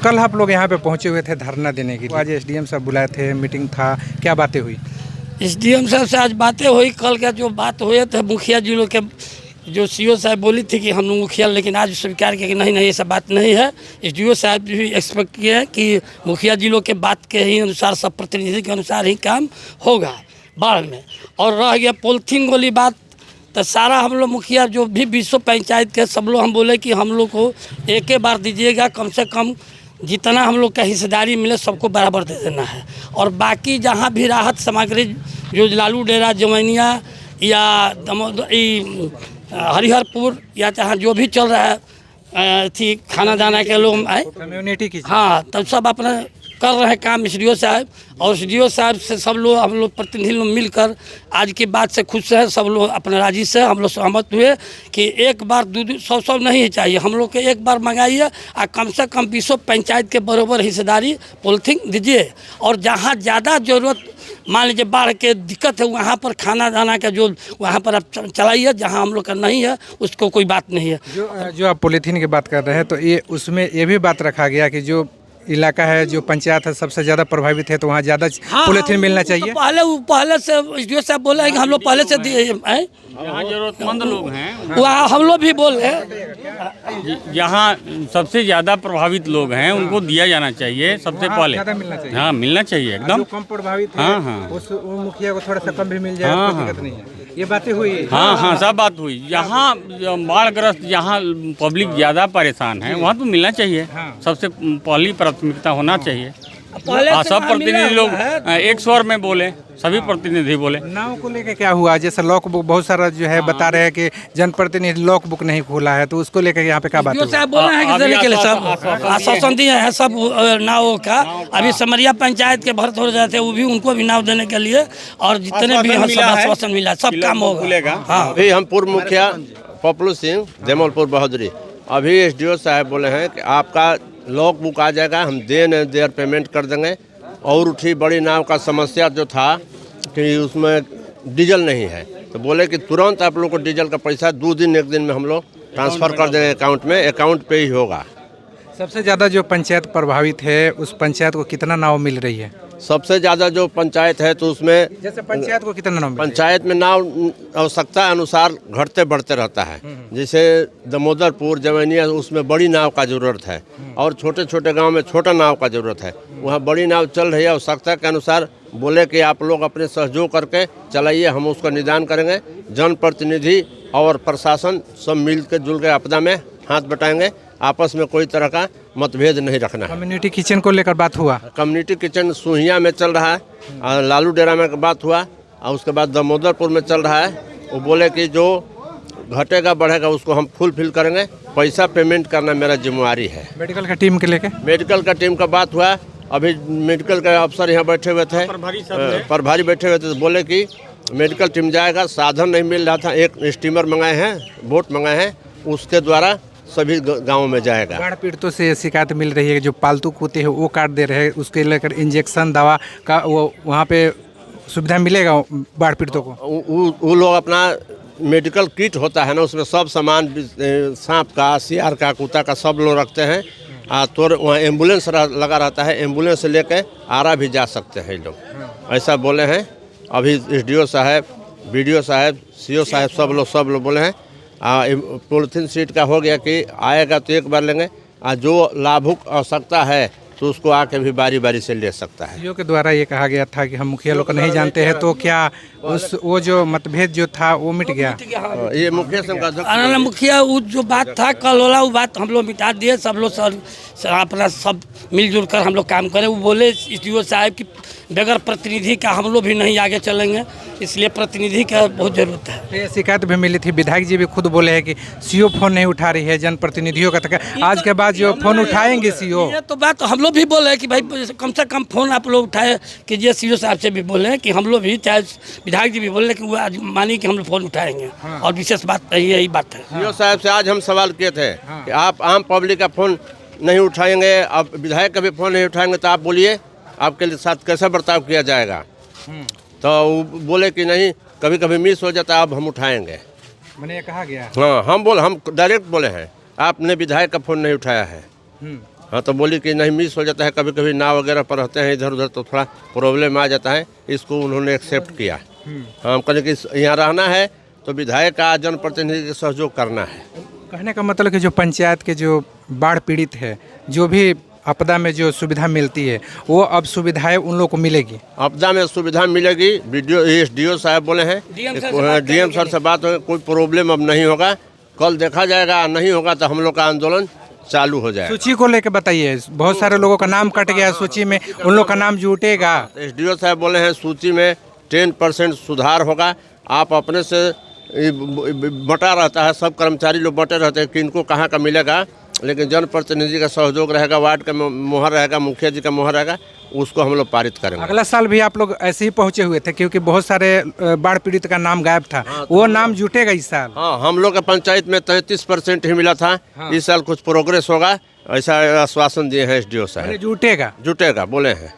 कल आप लोग यहाँ पे पहुँचे हुए थे धरना देने के लिए, आज एसडीएम साहब बुलाए थे, मीटिंग था, क्या बातें हुई? एसडीएम साहब से आज बातें हुई। कल का जो बात हुए थे मुखिया जी लोग के, जो सीओ साहब बोली थी कि हम लोग मुखिया, लेकिन आज स्वीकार किया कि नहीं नहीं ऐसा बात नहीं है। एसडीओ साहब भी एक्सपेक्ट किए हैं कि मुखिया जी लोग के बात के ही अनुसार, सब प्रतिनिधि के अनुसार ही काम होगा बाढ़ में। और रह गया पॉलिथीन वाली बात, तो सारा हम लोग मुखिया जो भी 200 पंचायत के सब लोग हम बोले कि हम लोग को एक ही बार दीजिएगा, कम से कम जितना हम लोग का हिस्सेदारी मिले सबको बराबर दे देना है। और बाकी जहाँ भी राहत सामग्री जो लालू डेरा, जमैनिया या हरिहरपुर या चाहे जो भी चल रहा है थी खाना दाना के लोग आए कम्युनिटी की, हाँ, तब सब अपना कर रहे हैं काम एसडीओ साहब। और एसडीओ साहब से सब लोग हम लोग प्रतिनिधि लोग मिलकर आज की बात से खुश हैं। सब लोग अपने राजी से हम लोग सहमत हुए कि एक बार 200 नहीं चाहिए, हम लोग के एक बार मंगाइए और कम से कम 200 पंचायत के बराबर हिस्सेदारी पॉलिथीन दीजिए। और जहाँ ज़्यादा ज़रूरत मान लीजिए बाढ़ के दिक्कत है वहाँ पर खाना दाना का जो वहाँ पर आप चलाइए, जहाँ हम लोग का नहीं है उसको कोई बात नहीं है। जो आप पॉलीथीन की बात कर रहे हैं तो ये उसमें ये भी बात रखा गया कि जो इलाका है, जो पंचायत है सबसे ज़्यादा प्रभावित है, तो वहाँ ज़्यादा पॉलीथीन मिलना चाहिए। तो पहले से एसडीओ साहब बोले हैं कि हम लोग पहले से जहाँ जरूरतमंद लोग हैं वहाँ हम लोग भी बोल रहे हैं, जहाँ सबसे ज़्यादा प्रभावित लोग हैं उनको दिया जाना चाहिए सबसे पहले। ज़्यादा मिलना चाहिए। हाँ, मिलना चाहिए एकदम। जो कम प्रभावित है, हाँ, हाँ। उस मुखिया को थोड़ा सा कम भी मिल जाए, हाँ, कोई दिक्कत नहीं है। ये बातें हुई। हाँ हाँ, सब बात हुई। जहाँ बाढ़ग्रस्त, जहाँ पब्लिक ज़्यादा परेशान है वहाँ तो मिलना चाहिए। सबसे पहली प्राथमिकता होना चाहिए। सब प्रतिनिधि लोग एक स्वर में बोले, सभी प्रतिनिधि बोले। नाव को लेकर क्या हुआ? जैसे लॉक बुक बहुत सारा जो है बता रहे हैं कि जनप्रतिनिधि लॉक बुक नहीं खोला है, तो उसको लेकर यहाँ पे क्या बात हुई? साहब बोले हैं कि देने के लिए सब आश्वासन दिए हैं सब नाव का। अभी समरिया पंचायत के भरत हो जाते वो भी उनको भी नाव देने के लिए, और जितने भी हम सब आश्वासन मिला, सब काम होगा। हाँ, अभी हम पूर्व मुखिया पपलू सिंह जमलपुर बहादुरी, अभी एसडीओ साहब बोले हैं कि आपका लॉक बुक आ जाएगा, हम देर पेमेंट कर देंगे। और उठी बड़ी नाव का समस्या जो था कि उसमें डीजल नहीं है, तो बोले कि तुरंत आप लोग को डीजल का पैसा 2 दिन 1 दिन में हम लोग ट्रांसफ़र कर देंगे अकाउंट में, अकाउंट पे ही होगा। सबसे ज़्यादा जो पंचायत प्रभावित है उस पंचायत को कितना नाव मिल रही है? सबसे ज़्यादा जो पंचायत है तो उसमें जैसे पंचायत को कितना नाव मिल रही है? पंचायत में नाव आवश्यकता अनुसार घटते बढ़ते रहता है। जैसे दामोदरपुर, जमैनिया, उसमें बड़ी नाव का ज़रूरत है, और छोटे छोटे गांव में छोटा नाव का ज़रूरत है। वहाँ बड़ी नाव चल रही है, आवश्यकता के अनुसार बोले कि आप लोग अपने सहयोग करके चलाइए, हम उसका निदान करेंगे। जनप्रतिनिधि और प्रशासन सब मिल के जुल के आपदा में हाथ बटाएंगे, आपस में कोई तरह का मतभेद नहीं रखना है। कम्युनिटी किचन को लेकर बात हुआ? कम्युनिटी किचन सुहिया में चल रहा है, और लालू डेरा में बात हुआ, और उसके बाद दामोदरपुर में चल रहा है। वो बोले कि जो घटेगा बढ़ेगा उसको हम फुलफिल करेंगे, पैसा पेमेंट करना मेरा जिम्मेवारी है। मेडिकल का टीम के लेके? मेडिकल का टीम का बात हुआ, अभी मेडिकल का अफसर यहाँ बैठे हुए थे, प्रभारी बैठे हुए थे, तो बोले कि मेडिकल टीम जाएगा। साधन नहीं मिल रहा था, एक स्टीमर मंगाए हैं, बोट मंगाए हैं, उसके द्वारा सभी गाँवों में जाएगा। बाढ़ पीड़ितों से शिकायत मिल रही है, जो पालतू कुत्ते हैं वो काट दे रहे हैं, उसके लेकर इंजेक्शन दवा का वो वहाँ पे सुविधा मिलेगा बाढ़ पीड़ितों को? वो लोग अपना मेडिकल किट होता है ना, उसमें सब सामान, सांप का, सियार का, कुत्ता का सब लोग रखते हैं। तो वहाँ एम्बुलेंस लगा रहता है, एम्बुलेंस से लेके आरा भी जा सकते हैं लोग, ऐसा बोले हैं। अभी एसडीओ साहब, बीडीओ साहब, सीओ साहब सब लोग बोले हैं। पॉलिथीन सीट का हो गया कि आएगा तो एक बार लेंगे, जो लाभुक आवश्यकता है तो उसको आके भी बारी बारी से ले सकता है। सीओ के द्वारा ये कहा गया था कि हम मुखिया लोग को नहीं जानते हैं, तो क्या वो जो मतभेद जो था वो मिट गया? ये मुखिया संघ मुखिया वो जो बात था कल वाला, वो बात हम लोग मिटा दिए। सब लोग अपना सब मिलजुल कर हम लोग काम करें। वो बोले एसडीओ साहब की बगैर प्रतिनिधि का हम लोग भी नहीं आगे चलेंगे, इसलिए प्रतिनिधि का बहुत ज़रूरत है। ये शिकायत भी मिली थी, विधायक जी भी खुद बोले हैं कि सीओ फोन नहीं उठा रही है, जनप्रतिनिधियों का तक आज के बाद जो फोन उठाएंगे सीओ। ये तो बात हम लोग भी बोले हैं कि भाई कम से कम फोन आप लोग उठाए कीजिए। सीओ साहब से भी बोले हैं कि हम लोग भी, चाहे विधायक जी भी बोले कि वो आज मानिए कि हम लोग फोन उठाएंगे। और विशेष बात यही बात है। सीओ साहब से आज हम सवाल किए थे कि आप आम पब्लिक का फ़ोन नहीं उठाएंगे, आप विधायक का भी फ़ोन नहीं उठाएंगे, तो आप बोलिए आपके साथ कैसा बर्ताव किया जाएगा। तो वो बोले कि नहीं, कभी कभी मिस हो जाता है, अब हम उठाएंगे। मैंने ये कहा गया? हाँ, हम डायरेक्ट बोले हैं, आपने विधायक का फ़ोन नहीं उठाया है। हाँ तो बोली कि नहीं मिस हो जाता है, कभी कभी नाव वगैरह पर रहते हैं इधर उधर तो थोड़ा प्रॉब्लम आ जाता है, इसको उन्होंने एक्सेप्ट किया। हम कहने कि यहाँ रहना है तो विधायक का जनप्रतिनिधि के सहयोग करना है। कहने का मतलब कि जो पंचायत के जो बाढ़ पीड़ित है, जो भी आपदा में जो सुविधा मिलती है, वो अब सुविधाएं उन लोगों को मिलेगी। आपदा में सुविधा मिलेगी। SDO साहब बोले हैं, DM सर से बात हो, कोई प्रॉब्लम अब नहीं होगा। कल देखा जाएगा, नहीं होगा तो हम लोग का आंदोलन चालू हो जाएगा। सूची को लेकर बताइए, बहुत सारे लोगों का नाम कट गया सूची में, उन लोग का नाम जुटेगा। SDO साहब बोले हैं सूची में 10% सुधार होगा। आप अपने से बटा रहता है, सब कर्मचारी लोग बटे रहते हैं, किनको कहाँ का मिलेगा, लेकिन जनप्रतिनिधि का सहयोग रहेगा, वार्ड का मोहर रहेगा, मुखिया जी का मोहर रहेगा, उसको हम लोग पारित करेंगे। अगला साल भी आप लोग ऐसे ही पहुंचे हुए थे, क्योंकि बहुत सारे बाढ़ पीड़ित का नाम गायब था। वो नाम जुटेगा इस साल? हाँ, हम लोग के पंचायत में 33% ही मिला था। इस साल कुछ प्रोग्रेस होगा, ऐसा आश्वासन दिए हैं SDO साहब। जुटेगा जुटेगा बोले हैं।